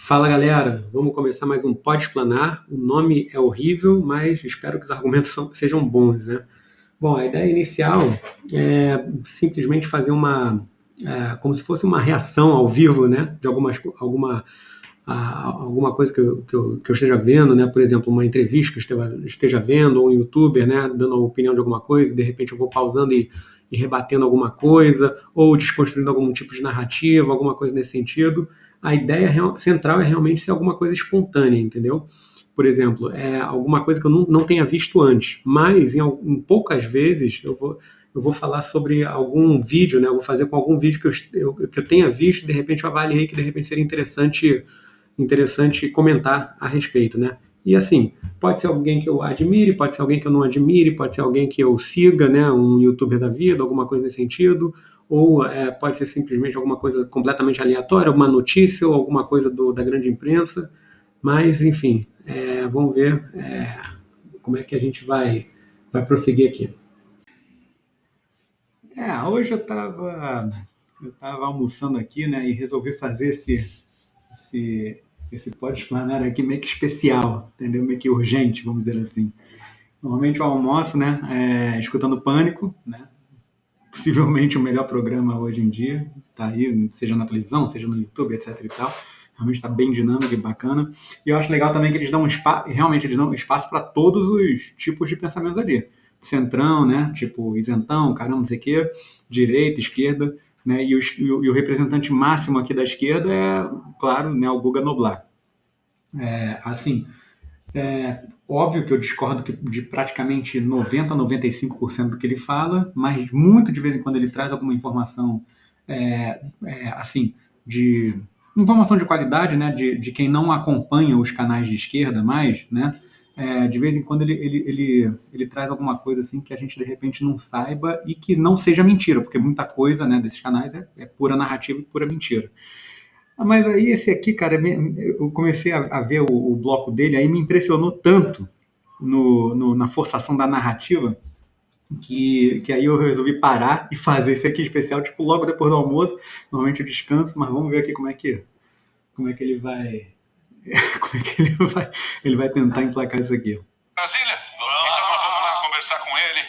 Fala galera, vamos começar mais um Pode Explanar. O nome é horrível, mas espero que os argumentos sejam bons, né? Bom, a ideia inicial é simplesmente fazer como se fosse uma reação ao vivo, né? De alguma coisa que eu esteja vendo, né? Por exemplo, uma entrevista que eu esteja vendo, ou um youtuber, né? Dando uma opinião de alguma coisa, e de repente eu vou pausando e rebatendo alguma coisa, ou desconstruindo algum tipo de narrativa, alguma coisa nesse sentido. A ideia central é realmente ser alguma coisa espontânea, entendeu? Por exemplo, é alguma coisa que eu não tenha visto antes, mas em poucas vezes eu vou falar sobre algum vídeo, né? Eu vou fazer com algum vídeo que eu tenha visto, de repente eu avaliei que de repente seria interessante comentar a respeito, né? E assim, pode ser alguém que eu admire, pode ser alguém que eu não admire, pode ser alguém que eu siga, né? Um youtuber da vida, alguma coisa nesse sentido, ou pode ser simplesmente alguma coisa completamente aleatória, alguma notícia ou alguma coisa da grande imprensa. Mas, enfim, vamos ver como é que a gente vai prosseguir aqui. Hoje eu tava almoçando aqui, né, e resolvi fazer esse, esse pode-explanar aqui meio que especial, entendeu? Meio que urgente, vamos dizer assim. Normalmente eu almoço, né, escutando Pânico, né? Possivelmente o melhor programa hoje em dia, tá aí, seja na televisão, seja no YouTube, etc e tal. Realmente está bem dinâmico e bacana. E eu acho legal também que eles dão realmente eles dão espaço para todos os tipos de pensamentos ali. Centrão, né? Tipo isentão, caramba, não sei o quê, direita, esquerda, né? E o representante máximo aqui da esquerda é, claro, né, o Guga Noblar. Assim, óbvio que eu discordo de praticamente 90 a 95% do que ele fala, mas muito de vez em quando ele traz alguma informação, assim, de informação de qualidade, né, de quem não acompanha os canais de esquerda mais, né, de vez em quando ele traz alguma coisa assim que a gente de repente não saiba e que não seja mentira, porque muita coisa, né, desses canais é pura narrativa e pura mentira. Mas aí esse aqui, cara, eu comecei a ver o bloco dele, aí me impressionou tanto na forçação da narrativa que aí eu resolvi parar e fazer esse aqui especial, tipo, logo depois do almoço. Normalmente eu descanso, mas vamos ver aqui como é que ele vai, como é que ele vai tentar emplacar isso aqui. Brasília? Então nós vamos lá conversar com ele,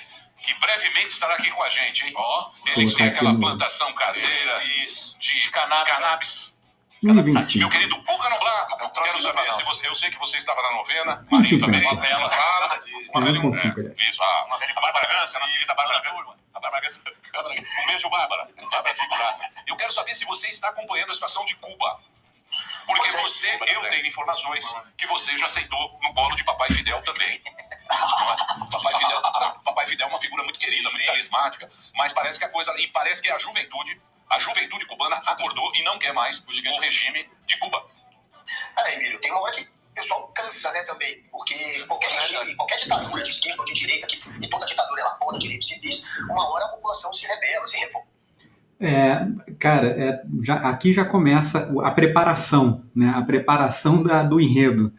que brevemente estará aqui com a gente, hein? Ele tem aquela plantação caseira de cannabis. Meu querido Guga Noblar, eu quero saber se você. Eu sei que você estava na novena, Marinho também. Uma velha fala. Isso, a Bárbara Gância, a nossa querida Bárbara Turma. A Bárbara Gância. Um beijo, Bárbara. Bárbara figuraça. Eu quero saber se você está acompanhando a situação de Cuba. Porque eu tenho informações que você já aceitou no colo de Papai Fidel também. Papai Fidel é uma figura muito querida, muito carismática, mas parece que parece que a juventude cubana acordou e não quer mais o regime de Cuba. Emílio, tem uma hora que o pessoal cansa, né, também, porque qualquer regime, qualquer ditadura de esquerda ou de direita, e toda ditadura ela pode direitos civis, uma hora a população se rebela, se revolta. Cara, aqui já começa a preparação, né? A preparação do enredo.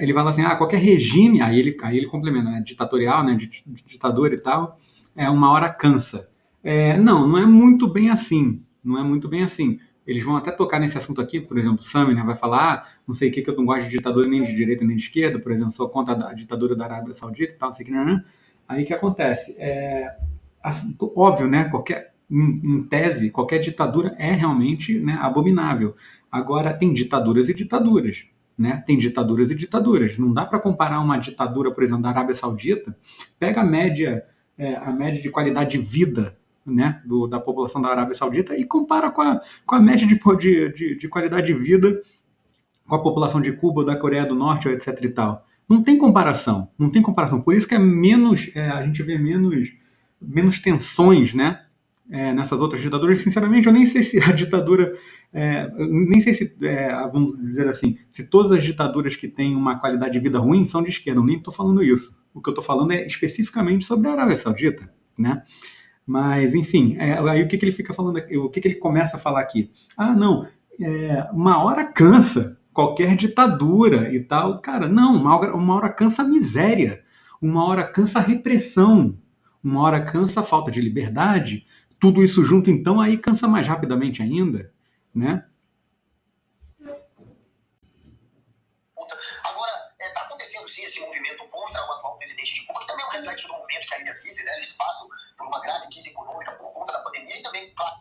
Ele fala assim, qualquer regime, aí ele complementa, né? Ditatorial, né? De ditador e tal, uma hora cansa. Não é muito bem assim. Não é muito bem assim. Eles vão até tocar nesse assunto aqui, por exemplo, o Sami, né, vai falar, não sei o que eu não gosto de ditadura nem de direita nem de esquerda, por exemplo, sou contra a ditadura da Arábia Saudita e tal, não sei o que, né? Aí o que acontece? Assim, óbvio, né? Em tese, qualquer ditadura é realmente, né, abominável. Agora, tem ditaduras e ditaduras. Né? Tem ditaduras e ditaduras. Não dá para comparar uma ditadura, por exemplo, da Arábia Saudita, pega a média de qualidade de vida, né, da população da Arábia Saudita e compara com a média de qualidade de vida com a população de Cuba, da Coreia do Norte, etc. e tal. Não tem comparação, não tem comparação. Por isso que a gente vê menos tensões, né? Nessas outras ditaduras. Sinceramente, eu nem sei se a ditadura, nem sei se, vamos dizer assim, se todas as ditaduras que têm uma qualidade de vida ruim são de esquerda. Eu nem estou falando isso. O que eu estou falando é especificamente sobre a Arábia Saudita, né? Mas, enfim, aí o que ele fica falando, o que ele começa a falar aqui? Não, uma hora cansa qualquer ditadura e tal. Cara, não, uma hora cansa a miséria, uma hora cansa a repressão, uma hora cansa a falta de liberdade. Tudo isso junto, então, aí cansa mais rapidamente ainda, né? acontecendo sim esse movimento contra o atual presidente de Cuba, que também é um reflexo do momento que a ilha vive, né? Eles passam por uma grave crise econômica por conta da pandemia e também, claro.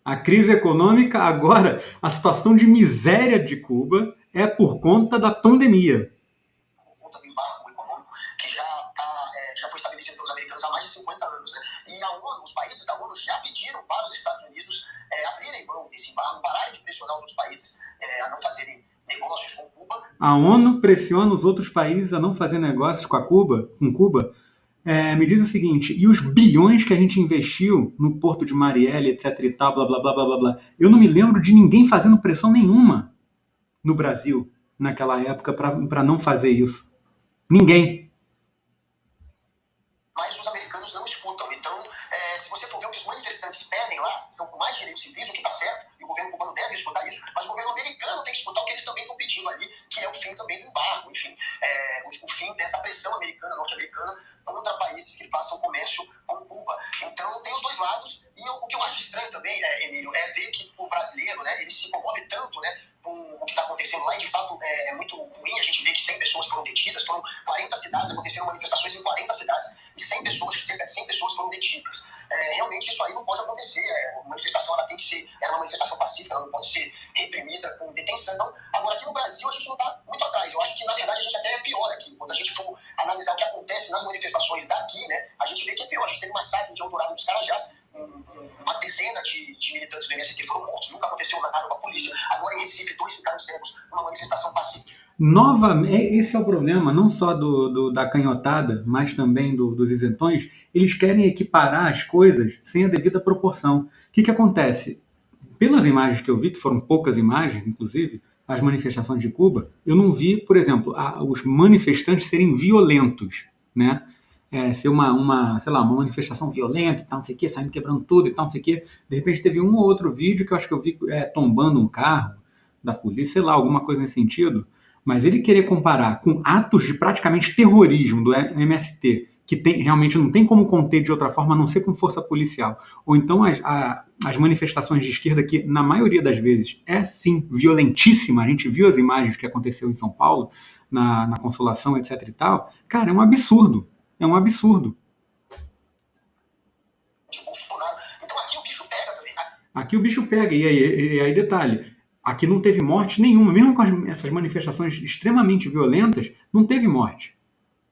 A crise econômica, agora, a situação de miséria de Cuba é por conta da pandemia. Por conta do embargo econômico que já foi estabelecido pelos americanos há mais de 50 anos, né? E a ONU, os países da ONU já pediram para os Estados Unidos abrirem mão desse embargo, pararem de pressionar os outros países a não fazerem negócios com Cuba. A ONU pressiona os outros países a não fazer negócios com Cuba. Me diz o seguinte, e os bilhões que a gente investiu no Porto de Marielle, etc e tal, blá, blá, blá, blá, blá, blá. Eu não me lembro de ninguém fazendo pressão nenhuma no Brasil naquela época para não fazer isso. Ninguém. Mas os americanos não escutam. Então, se você for ver o que os manifestantes pedem lá, são com mais direitos civis, o que está certo, e o governo cubano deve escutar isso, mas o governo americano tem que escutar o que eles também estão pedindo ali, que é o fim também do embargo, enfim, o fim dessa pressão americana, norte-americana, contra países que façam comércio com Cuba. Então, tem os dois lados, e o que eu acho estranho também, Emílio, é ver que o brasileiro, né, ele se comove tanto, né, com o que está acontecendo lá, e de fato é muito ruim. A gente vê que 100 pessoas foram detidas, foram 40 cidades, aconteceram manifestações em 40 cidades, e 100 pessoas, cerca de 100 pessoas foram detidas. Realmente isso aí não pode acontecer. A manifestação ela tem que ser, era uma manifestação pacífica, ela não pode ser reprimida com detenção. Agora, aqui no Brasil, a gente não está muito atrás. Eu acho que, na verdade, a gente até é pior aqui. Quando a gente for analisar o que acontece nas manifestações daqui, né, a gente vê que é pior. A gente teve um massacre de Eldorado dos Carajás, uma dezena de militantes do MST foram mortos, nunca aconteceu nada com a polícia. Agora em Recife, 2 ficaram cegos numa manifestação pacífica. Esse é o problema, não só da canhotada, mas também dos isentões. Eles querem equiparar as coisas sem a devida proporção. O que acontece? Pelas imagens que eu vi, que foram poucas imagens, inclusive, as manifestações de Cuba, eu não vi, por exemplo, os manifestantes serem violentos, né? Ser sei lá, uma manifestação violenta e tal, não sei o quê, saindo quebrando tudo e tal, não sei o quê. De repente teve um ou outro vídeo que eu acho que eu vi tombando um carro da polícia, sei lá, alguma coisa nesse sentido. Mas ele querer comparar com atos de praticamente terrorismo do MST, que realmente não tem como conter de outra forma, a não ser com força policial, ou então as manifestações de esquerda, que na maioria das vezes é sim violentíssima, a gente viu as imagens que aconteceu em São Paulo, na Consolação, etc e tal, cara, é um absurdo. É um absurdo. Então aqui o bicho pega também. Aqui o bicho pega, e aí detalhe, aqui não teve morte nenhuma, mesmo com essas manifestações extremamente violentas, não teve morte.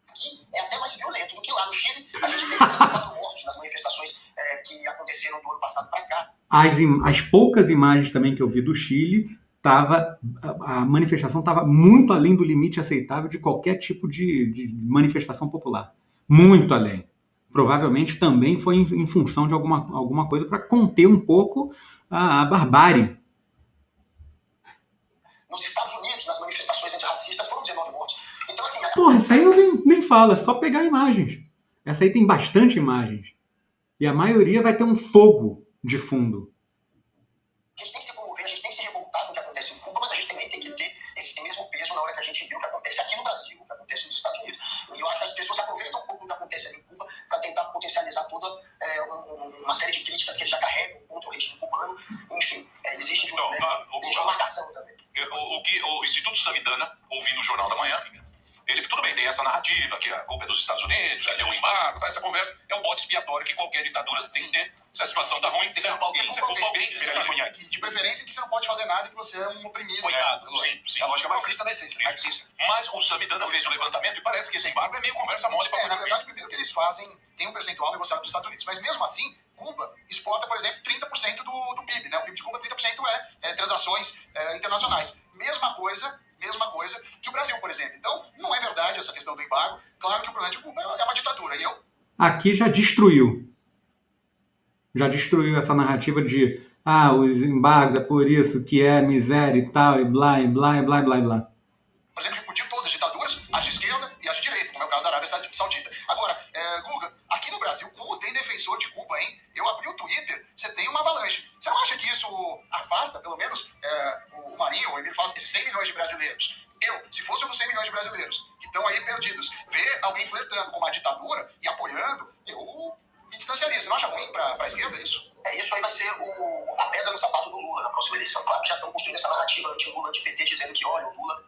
Aqui é até mais violento do que lá no Chile. A gente teve 34 mortos nas manifestações que aconteceram do ano passado para cá. As poucas imagens também que eu vi do Chile, a manifestação estava muito além do limite aceitável de qualquer tipo de manifestação popular. Muito além. Provavelmente também foi em função de alguma coisa para conter um pouco a barbárie. Nos Estados Unidos, nas manifestações antirracistas, foram 19 mortes. Então, assim... Porra, essa aí eu nem falo, é só pegar imagens. Essa aí tem bastante imagens. E a maioria vai ter um fogo de fundo. A gente tem que se comover, a gente tem que se revoltar com o que acontece em Cuba, mas a gente também tem que ter esse mesmo peso na hora que a gente viu o que acontece aqui no Brasil, o que acontece nos Estados Unidos. E eu acho que as pessoas aproveitam um pouco do que acontece ali em Cuba para tentar potencializar toda uma série de críticas que eles já carregam contra o regime cubano. Enfim, existe tudo, né? Existe uma marcação também. O Instituto Samidana, ouvindo o Jornal da Manhã, ele, tudo bem, tem essa narrativa, que a culpa é dos Estados Unidos, que tem um embargo, essa conversa é um bode expiatório que qualquer ditadura tem que ter. Se a situação tá ruim, você culpa alguém. De preferência que você não pode fazer nada, que você é um oprimido. Coitado. Sim. A lógica marxista da essência. Mas o Samidana fez o levantamento e parece que esse embargo é meio conversa mole. Na verdade, primeiro que eles fazem, tem um percentual negociado dos Estados Unidos. Mas mesmo assim, Cuba exporta, por exemplo, 30% do PIB. Né? O PIB de Cuba, 30% é transações internacionais. Mesma coisa que o Brasil, por exemplo. Então, não é verdade essa questão do embargo. Claro que o problema de Cuba é uma ditadura. Aqui já destruiu. Já destruiu essa narrativa de os embargos é por isso que é miséria e tal, e blá, e blá, e blá, e blá, e blá. Por exemplo, repudiu todas as ditaduras, as de esquerda e as de direita, como é o caso da Arábia Saudita. Agora, Guga, aqui no Brasil, como tem defensor de Cuba, hein? Eu abri o Twitter, você tem uma avalanche. Você não acha que isso afasta, pelo menos, o Marinho, o Emílio fala, esses 100 milhões de brasileiros? Se fosse um dos 100 milhões de brasileiros que estão aí perdidos, ver alguém flertando com uma ditadura e apoiando, eu me distanciaria. Você não acha ruim para a esquerda isso? Isso aí vai ser a pedra no sapato do Lula na próxima eleição. Claro que já estão construindo essa narrativa anti-Lula, anti-PT, dizendo que, olha, o Lula...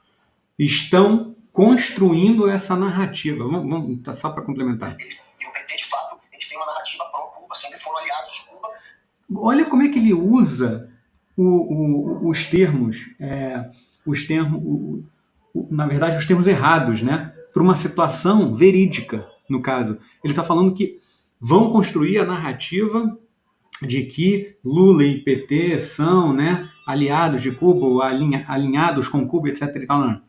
Estão construindo essa narrativa. Vamos só para complementar. E o PT, de fato, eles têm uma narrativa pró-Cuba, sempre foram aliados de Cuba. Olha como é que ele usa os termos, na verdade, os termos errados, né? Para uma situação verídica, no caso. Ele está falando que vão construir a narrativa de que Lula e PT são, né, aliados de Cuba, ou alinhados com Cuba, etc. E tal.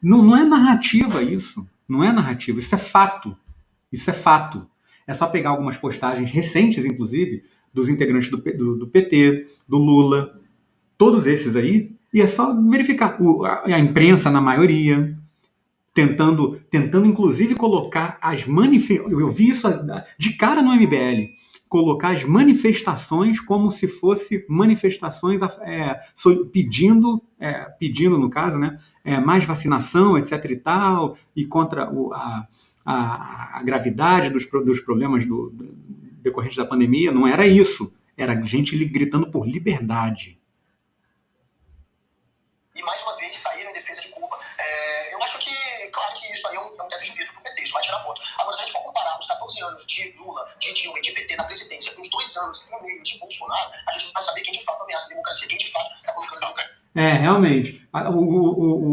Não é narrativa isso. Não é narrativa. Isso é fato. Isso é fato. É só pegar algumas postagens recentes, inclusive, dos integrantes do PT, do Lula, todos esses aí, e é só verificar. A imprensa, na maioria, tentando inclusive, colocar as manifestações. Eu vi isso de cara no MBL. Colocar as manifestações como se fosse manifestações pedindo, no caso, né, mais vacinação, etc. e tal, e contra a gravidade dos problemas decorrentes da pandemia. Não era isso. Era gente gritando por liberdade. E, mais uma vez, saíram em defesa de Cuba. Eu acho que, claro que isso aí é um teto de vidro para o PT, isso vai tirar ponto. Agora, se a gente for comparar os 14 anos de Lula, de Dilma e de PT na presidência com os 2 anos e meio de Bolsonaro, a gente vai saber quem de fato ameaça a democracia, quem de fato está colocando... Realmente.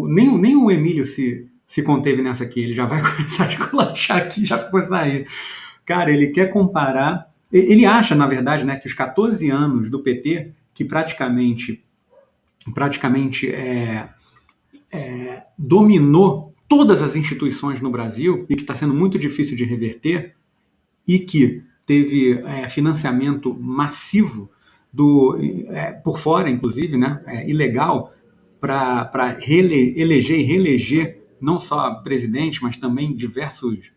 Nem o Emílio se conteve nessa aqui. Ele já vai começar a esculachar aqui, já vai sair. Cara, ele quer comparar... Ele acha, na verdade, né, que os 14 anos do PT, que praticamente dominou todas as instituições no Brasil e que está sendo muito difícil de reverter, e que teve financiamento massivo por fora, inclusive, né, ilegal, para eleger e reeleger não só presidente, mas também diversos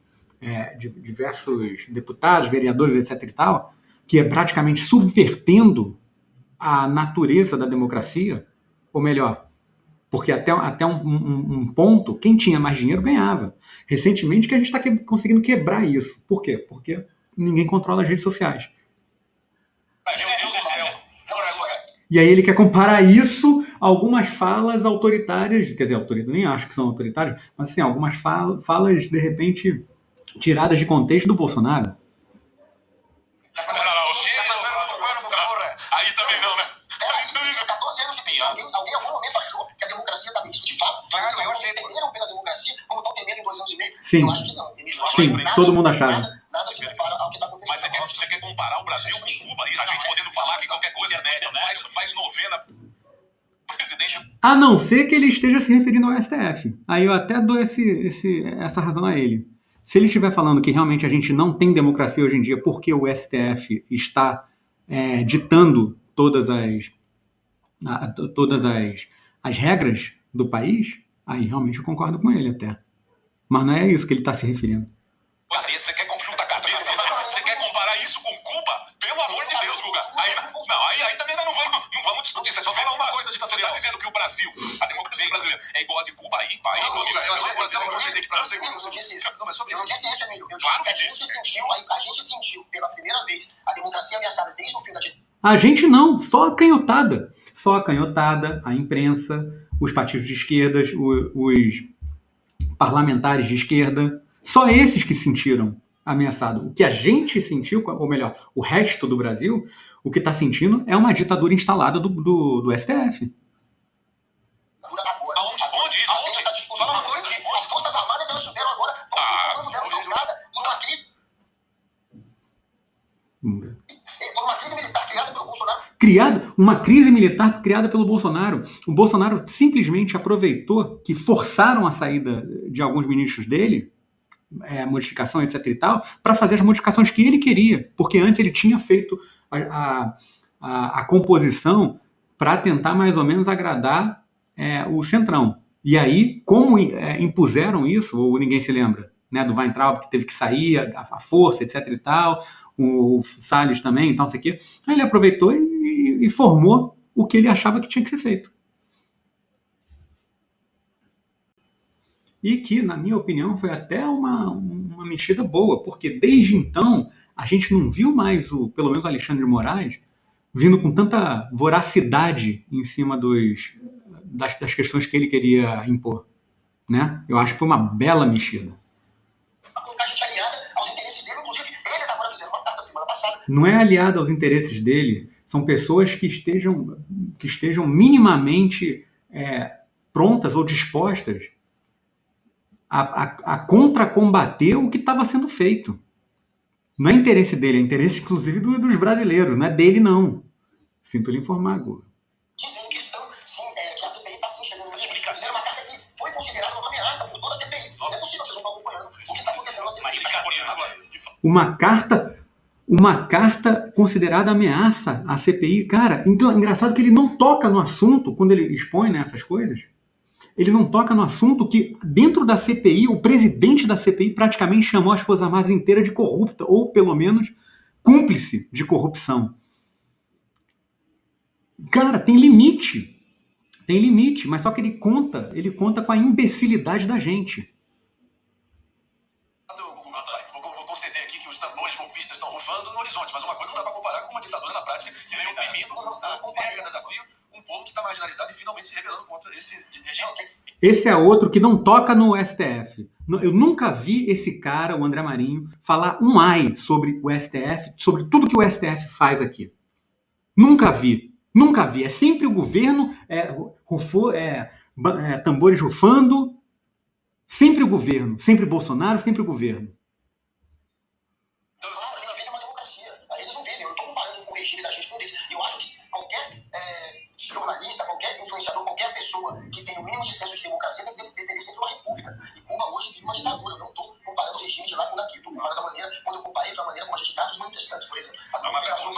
deputados, vereadores, etc. e tal, que é praticamente subvertendo a natureza da democracia, ou melhor, porque até um ponto, quem tinha mais dinheiro ganhava. Recentemente que a gente está conseguindo quebrar isso. Por quê? Porque ninguém controla as redes sociais. E aí ele quer comparar isso a algumas falas autoritárias, quer dizer, nem acho que são autoritárias, mas assim, algumas falas, de repente, tiradas de contexto do Bolsonaro. Aí também não, né? 14 anos de PT. Alguém em algum momento achou que a democracia estava nisso de fato? Claro, vocês temeram pela democracia, como estão temendo em 2 anos e meio? Sim. Eu acho que não. Sim, todo mundo achava. Nada se compara ao que está acontecendo. Mas você quer comparar o Brasil com Cuba? E a gente podendo falar que qualquer coisa faz novena... Presidente... A não ser que ele esteja se referindo ao STF. Aí eu até dou essa razão a ele. Se ele estiver falando que realmente a gente não tem democracia hoje em dia porque o STF está ditando todas as regras do país, aí realmente eu concordo com ele até. Mas não é isso que ele está se referindo. Você quer confrontar a cabeça? Você quer comparar isso com Cuba? Pelo amor de Deus, Guga. Aí também nós não vamos discutir. Você só fala uma coisa, você está dizendo que o Brasil, a democracia brasileira, é igual a de Cuba aí? Eu não disse isso, Emílio. Eu disse que a gente sentiu pela primeira vez a democracia ameaçada desde o fim da ditadura. A gente não, só a canhotada. Só a canhotada, a imprensa, os partidos de esquerda, os parlamentares de esquerda, só esses que se sentiram ameaçados. O que a gente sentiu, ou melhor, o resto do Brasil, o que está sentindo é uma ditadura instalada do STF. Onde isso? Essa discussão, fala uma coisa. As Forças Armadas, elas tiveram agora uma crise. Uma crise militar criada pelo Bolsonaro. Uma crise militar criada pelo Bolsonaro. O Bolsonaro simplesmente aproveitou que forçaram a saída de alguns ministros dele, modificação, etc. e tal, para fazer as modificações que ele queria. Porque antes ele tinha feito a composição para tentar mais ou menos agradar o Centrão. E aí, como impuseram isso, ou ninguém se lembra, né, do Weintraub, que teve que sair, a força, etc. e tal, o Salles também, então, isso aqui. Aí ele aproveitou e formou o que ele achava que tinha que ser feito. E que, na minha opinião, foi até uma mexida boa, porque desde então a gente não viu mais pelo menos o Alexandre de Moraes vindo com tanta voracidade em cima das questões que ele queria impor. né? Eu acho que foi uma bela mexida. Colocar a gente aliada aos interesses dele, inclusive eles agora fizeram uma carta semana passada. Não é aliada aos interesses dele, são pessoas que estejam minimamente prontas ou dispostas a contra-combater o que estava sendo feito. Não é interesse dele, é interesse, inclusive, dos brasileiros, não é dele, não. Sinto lhe informar, Guga. Dizendo que estão, sim, que a CPI está sim chegando no limite. Fizeram uma carta que foi considerada uma ameaça por toda a CPI. Não é possível, vocês não estão acompanhando o que está acontecendo na CPI. Uma carta considerada ameaça à CPI. Cara, engraçado que ele não toca no assunto, quando ele expõe, né, essas coisas, ele não toca no assunto que, dentro da CPI, o presidente da CPI praticamente chamou as Forças Armadas inteiras de corrupta, ou pelo menos cúmplice de corrupção. Cara, tem limite, mas só que ele conta com a imbecilidade da gente. Vou conceder aqui que os tambores golpistas estão rufando no horizonte, mas uma coisa não dá para comparar com uma ditadura na prática, se vem oprimindo há décadas a fio um povo que está marginalizado e finalmente se rebelando contra esse regime. Esse é outro que não toca no STF. Eu nunca vi esse cara, o André Marinho, falar um ai sobre o STF, sobre tudo que o STF faz aqui. Nunca vi. É sempre o governo, tambores rufando, sempre o governo, sempre Bolsonaro, sempre o governo. Então, a gente vive uma democracia. Aí eles não vivem. Eu não estou comparando com o regime da gente com eles. E eu acho que qualquer jornalista, qualquer influenciador, qualquer pessoa que tem o mínimo de senso de democracia tem que defender sempre uma república. E Cuba hoje vive uma ditadura. Eu não estou comparando o regime de lá com daqui. Estou comparando a maneira, quando eu comparei, foi a maneira como a gente trata os manifestantes, por exemplo. As manifestações...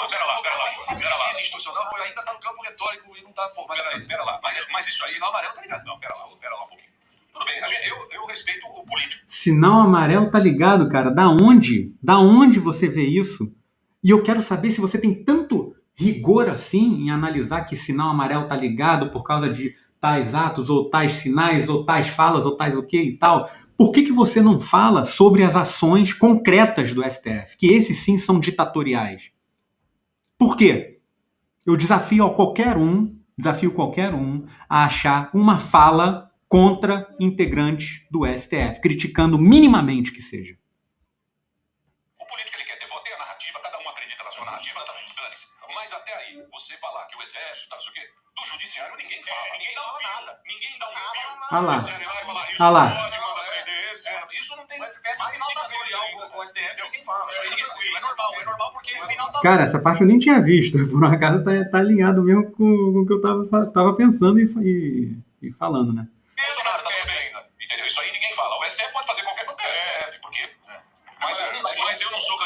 Pera lá. A crise institucional ainda está no campo retórico e não está formado. Pera lá. Mas isso aí... Sinal amarelo tá ligado. Não, pera lá um pouquinho. Tudo bem, eu respeito o político. Sinal amarelo tá ligado, cara. Da onde você vê isso? E eu quero saber se você tem tanto rigor assim em analisar que sinal amarelo tá ligado por causa de tais atos, ou tais sinais, ou tais falas, ou tais o que e tal. Por que você não fala sobre as ações concretas do STF? Que esses sim são ditatoriais. Por quê? Eu desafio qualquer um a achar uma fala contra integrantes do STF, criticando minimamente que seja. O político, ele quer devotar a narrativa, cada um acredita na sua narrativa, dane-se. Mas até aí, você falar que o exército, tá, não sei o quê, do judiciário ninguém fala. Ninguém fala nada. Ninguém dá um review. Ah lá. Pode mandar prender esse. Isso não tem... Mas se pede sinal ditatorial com o STF, ninguém fala. É normal porque esse sinal tá... Cara, essa parte eu nem tinha visto. Por um acaso tá ligado mesmo com o que eu tava pensando e falando, né? Entendeu? Isso aí ninguém fala. O STF pode fazer qualquer coisa. O STF, porque... Mas eu não sou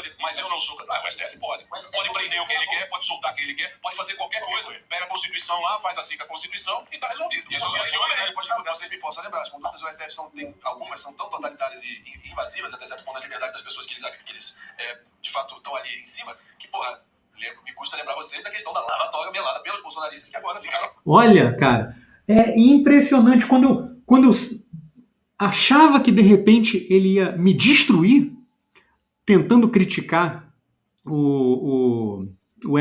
candidato. O STF pode. Pode prender o que ele quer, pode soltar quem ele quer, pode fazer qualquer coisa. Pega a Constituição lá, faz assim com a Constituição e tá resolvido. E vocês me forçam a lembrar, as condutas do STF algumas são tão totalitárias e invasivas até certo ponto das liberdades das pessoas que eles de fato estão ali em cima, que, porra, me custa lembrar vocês da questão da lava-toga melada pelos bolsonaristas que agora ficaram... Olha, cara, é impressionante. Quando eu achava que de repente ele ia me destruir, tentando criticar o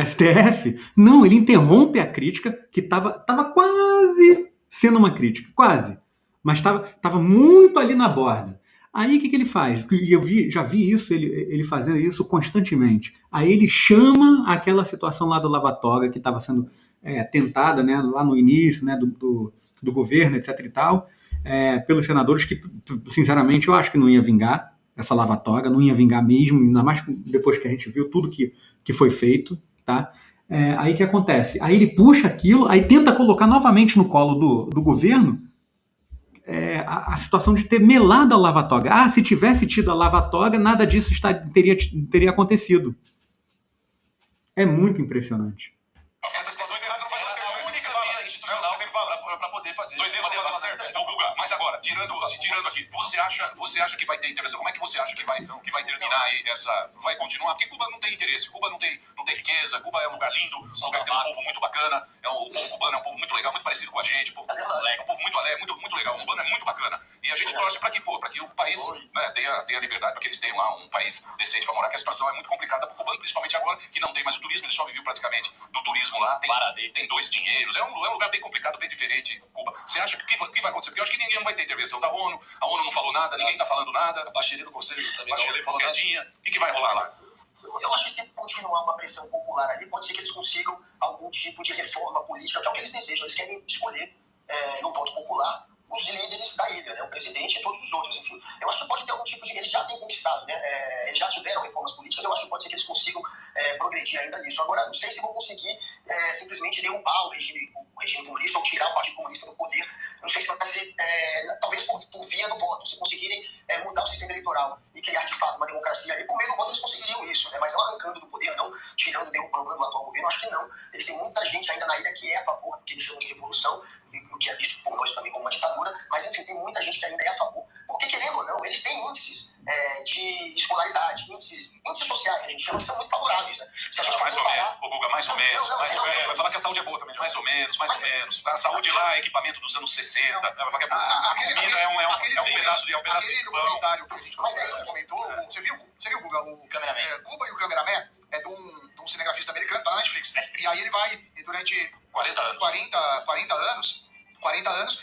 STF, não, ele interrompe a crítica, que estava quase sendo uma crítica, quase, mas estava muito ali na borda. Aí o que ele faz? E já vi isso, ele fazendo isso constantemente. Aí ele chama aquela situação lá do lava-toga que estava sendo tentada, né, lá no início, né, do governo, etc e tal, pelos senadores que, sinceramente, eu acho que não ia vingar essa lava-toga, não ia vingar mesmo, ainda mais depois que a gente viu tudo que foi feito, tá? Aí o que acontece? Aí ele puxa aquilo, aí tenta colocar novamente no colo do governo a situação de ter melado a lava-toga. Se tivesse tido a lava-toga, nada disso teria acontecido. É muito impressionante. Essas situações erradas não fazem você a única via institucional você fala para poder fazer. Então, Guga, mas agora, tirando aqui, você acha que vai ter intervenção? Como é que você acha que vai terminar aí essa... Vai continuar? Porque Cuba não tem interesse, Cuba não tem riqueza, Cuba é um lugar lindo, um lugar que tem um povo muito bacana, o povo cubano é um povo muito legal, muito parecido com a gente, é um povo muito alegre, muito legal, o cubano é muito bacana. E a gente torce para que o país, né, tenha liberdade, para que eles tenham lá um país decente para morar, que a situação é muito complicada para o cubano, principalmente agora que não tem mais o turismo, ele só viveu praticamente do turismo lá, tem 2 dinheiros, é um lugar bem complicado, bem diferente, Cuba. Você acha que vai acontecer? Porque eu acho que ninguém não vai ter intervenção da ONU, a ONU não falou nada, ninguém está falando nada. A baixaria do Conselho também não falou quietinha. O que vai rolar lá? Eu acho que se continuar uma pressão popular ali, pode ser que eles consigam algum tipo de reforma política, que é o que eles desejam. Eles querem escolher no voto popular os líderes da ilha, né? O presidente e todos os outros, enfim. Eu acho que pode ter algum tipo de... Eles já têm conquistado, né? Eles já tiveram reformas políticas, eu acho que pode ser que eles consigam progredir ainda nisso. Agora, não sei se vão conseguir simplesmente derrubar o regime comunista ou tirar o Partido Comunista do poder. Não sei se vai ser, talvez por via do voto, se conseguirem mudar o sistema eleitoral e criar, de fato, uma democracia ali, por meio do voto eles conseguiriam isso, né? Mas não arrancando do poder, não tirando, derrubando o atual governo, acho que não. Eles têm muita gente ainda na ilha que é a favor, que eles chamam de revolução, o que é visto por nós também como uma ditadura, mas enfim, tem muita gente que ainda é a favor. Porque, querendo ou não, eles têm índices de escolaridade, índices sociais, que a gente chama, que são muito favoráveis. Né? Se a gente mais ou menos, Guga, mais ou menos. Vai falar que a saúde é boa também. Mais ou menos. A saúde lá é equipamento dos anos 60. A comida é um pedaço de pão. Aquele documentário que a gente comentou, você viu, Guga? O Cuba e o Cameraman é de um cinegrafista americano, tá na Netflix. E aí ele vai, durante 40 anos,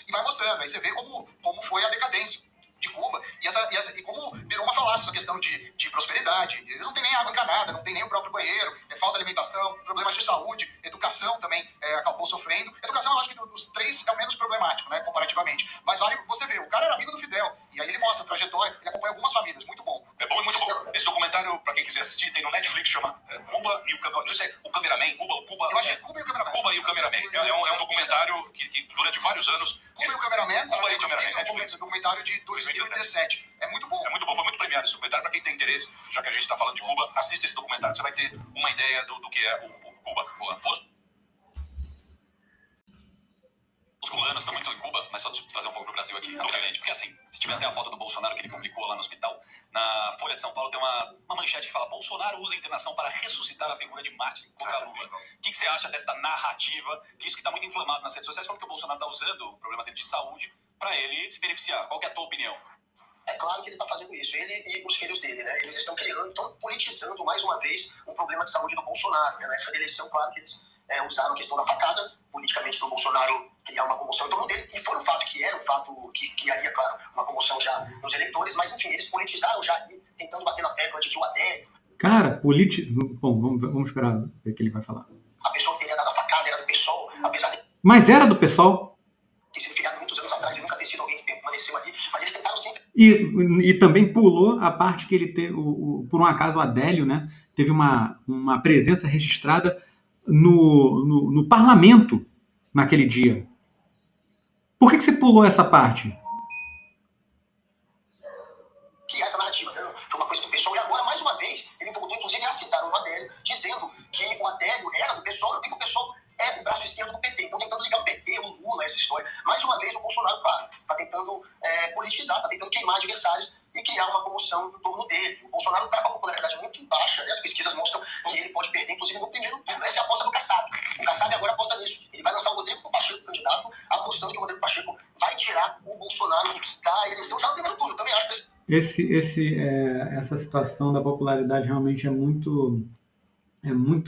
e vai mostrando. Aí você vê como foi a decadência de Cuba e como virou uma falácia essa questão de prosperidade. Eles não têm nem água encanada, não tem nem o próprio banheiro, falta de alimentação, problemas de saúde, educação também acabou sofrendo. Educação, eu acho que dos três é o menos problemático, né, comparativamente. Mas vale você ver, o cara era amigo do Fidel, e aí ele mostra a trajetória, ele acompanha algumas famílias, muito bom. É bom e muito bom. Esse documentário, pra quem quiser assistir, tem no Netflix, chama Cuba e o Cameraman. Não sei se é o Cameraman, Cuba. Eu acho que é Cuba e o Cameraman. Cuba e o Cameraman. É um documentário que durante vários anos... Cuba e o Cameraman, Cuba e o Cameraman. É um documentário de 2017. É muito bom. É muito bom, foi muito premiado esse documentário. Pra quem tem interesse, já que a gente está falando de Cuba, assista esse documentário. Você vai ter uma ideia do que é o Cuba. Boa, força. Os cubanos estão muito em Cuba, mas só trazer um pouco para o Brasil aqui, rapidamente. Porque assim, se tiver até a foto do Bolsonaro que ele publicou lá no hospital, na Folha de São Paulo tem uma manchete que fala: Bolsonaro usa a internação para ressuscitar a figura de Martin contra Lula. O que você acha desta narrativa, que isso que está muito inflamado nas redes sociais, falando que o Bolsonaro está usando o problema dele de saúde para ele se beneficiar? Qual que é a tua opinião? É claro que ele está fazendo isso, ele e os filhos dele, né? Eles estão politizando mais uma vez um problema de saúde do Bolsonaro, né? Na época da eleição, claro que eles usaram a questão da facada politicamente para o Bolsonaro criar uma comoção em torno dele, e foi um fato que criaria, claro, uma comoção já nos eleitores, mas enfim, eles politizaram já ali, tentando bater na tecla de que o Adélio... Cara, Bom, vamos esperar ver o que ele vai falar. A pessoa que teria dado a facada era do PSOL, apesar de... Mas era do PSOL? Ter sido filiado muitos anos atrás e nunca ter sido alguém que permaneceu ali, mas eles tentaram sempre... E também pulou a parte que ele teve, por um acaso, o Adélio, né, teve uma presença registrada no parlamento naquele dia. Por que você pulou essa parte? Criar essa narrativa, não, foi uma coisa do PSOL, e agora, mais uma vez, ele voltou, inclusive, a citar o Adélio, dizendo que o Adélio era do PSOL, e que o PSOL é o braço esquerdo do PT, então tentando ligar o PT, o Lula, essa história. Mais uma vez, o Bolsonaro, claro, está tentando politizar, está tentando queimar adversários e criar uma comoção em torno dele. O Bolsonaro está com a popularidade muito baixa, né? As pesquisas mostram que ele pode perder, inclusive, no primeiro turno. Essa é a aposta do Kassab. O Kassab agora aposta nisso. Ele vai lançar o Rodrigo Pacheco candidato, apostando que o Rodrigo Pacheco vai tirar o Bolsonaro da eleição já no primeiro turno. Eu também acho que essa situação da popularidade realmente é muito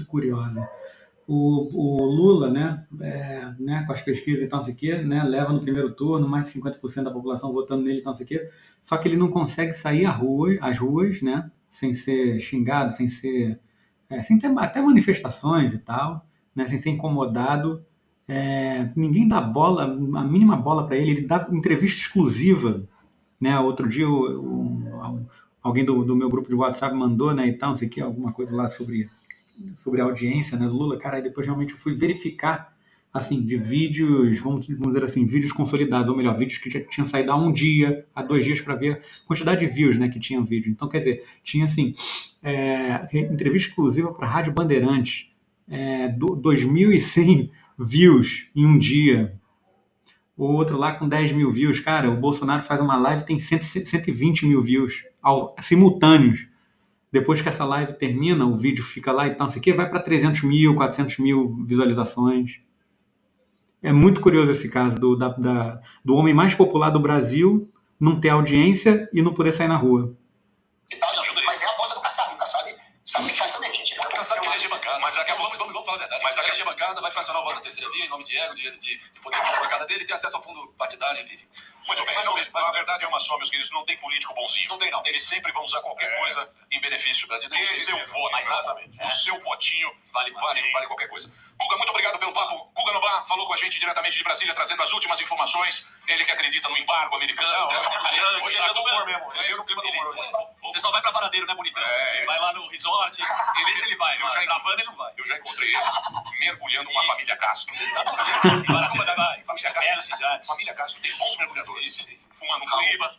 curiosa. O Lula, né, com as pesquisas e tal, não sei o quê, né, leva no primeiro turno mais de 50% da população votando nele e tal, não sei o quê, só que ele não consegue sair às ruas, né, sem ser xingado, sem ter até manifestações e tal, né, sem ser incomodado. Ninguém dá a mínima bola para ele dá entrevista exclusiva, né? Outro dia alguém do meu grupo de WhatsApp mandou, né, e tal, não sei o quê, alguma coisa lá sobre a audiência, né, do Lula. Cara, aí depois realmente eu fui verificar, assim, de vídeos, vamos dizer assim, vídeos consolidados, ou melhor, vídeos que já tinham saído há 1 dia, há 2 dias, para ver a quantidade de views, né, que tinha o vídeo. Então, quer dizer, tinha, assim, entrevista exclusiva para a Rádio Bandeirantes, 2.100 views em 1 dia, o outro lá com 10 mil views. Cara, o Bolsonaro faz uma live e tem 120 mil views simultâneos. Depois que essa live termina, o vídeo fica lá e tal, não sei o quê, vai para 300 mil, 400 mil visualizações. É muito curioso esse caso do homem mais popular do Brasil não ter audiência e não poder sair na rua. Mas é a aposta do Kassab. O Kassab sabe o que faz também, gente. O Kassab quer eleger bancada. Mas vamos falar a verdade. Mas vai eleger bancada, vai fracionar o voto da terceira via em nome de ego, de poder da bancada dele, ter acesso ao fundo partidário, enfim. Muito bem, a verdade é uma só, meus queridos, não tem político bonzinho. Não tem, não. Eles sempre vão usar qualquer coisa em benefício do seu voto. Exatamente. O seu votinho vale qualquer coisa. Guga, muito obrigado pelo papo. Guga Noblar falou com a gente diretamente de Brasília, trazendo as últimas informações. Ele que acredita no embargo americano. Hoje é dia do humor mesmo. Ele no clima do humor hoje. Você só vai pra Varadeiro, né, bonitão? Ele vai lá no resort. Vê se ele vai. Na van ele não vai. Eu já encontrei ele mergulhando com a família Castro. Exatamente. Família Castro tem bons mergulhadores. Fumando um Coíba,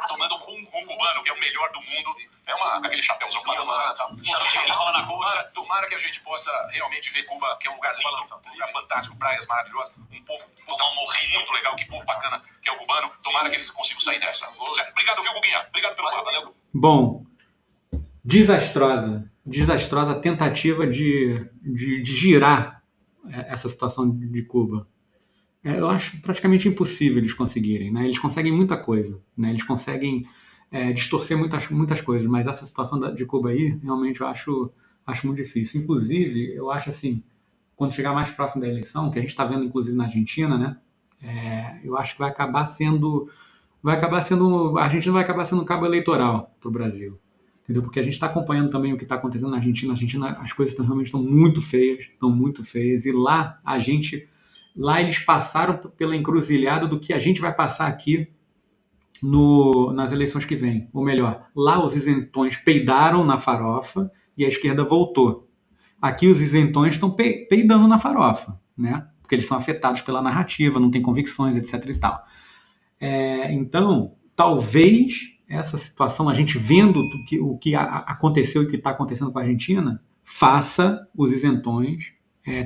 tomando um cubano, que é o melhor do mundo. É aquele chapéuzão Panamá. Charutinho que rola na coxa. Tomara que a gente possa realmente ver Cuba, que é um lugar lindo, um lugar fantástico, praias maravilhosas, um povo muito legal, que povo bacana que é o cubano. Tomara que eles consigam sair dessa. Obrigado, viu, Guguinha? Obrigado pelo papo. Valeu. Bom, desastrosa tentativa de girar essa situação de Cuba. Eu acho praticamente impossível eles conseguirem, né? Eles conseguem muita coisa, né? Eles conseguem distorcer muitas coisas, mas essa situação de Cuba aí, realmente eu acho muito difícil. Inclusive, eu acho assim, quando chegar mais próximo da eleição, que a gente está vendo inclusive na Argentina, né? Eu acho que vai acabar sendo, a Argentina vai acabar sendo um cabo eleitoral para o Brasil. Entendeu? Porque a gente está acompanhando também o que está acontecendo na Argentina. As coisas realmente estão muito feias, e lá eles passaram pela encruzilhada do que a gente vai passar aqui nas eleições que vêm. Ou melhor, lá os isentões peidaram na farofa e a esquerda voltou. Aqui os isentões estão peidando na farofa, né? Porque eles são afetados pela narrativa, não têm convicções, etc. e tal. Então, talvez essa situação, a gente vendo o que aconteceu e o que está acontecendo com a Argentina, faça os isentões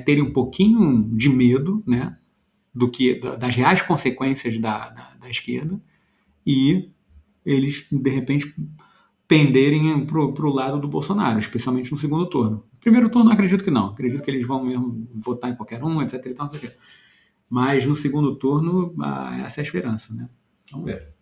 terem um pouquinho de medo, né, das reais consequências da esquerda, e eles, de repente, penderem para o lado do Bolsonaro, especialmente no segundo turno. No primeiro turno, acredito que não. Acredito que eles vão mesmo votar em qualquer um, etc. E tal, não sei o quê. Mas no segundo turno, essa é a esperança, né? Vamos ver.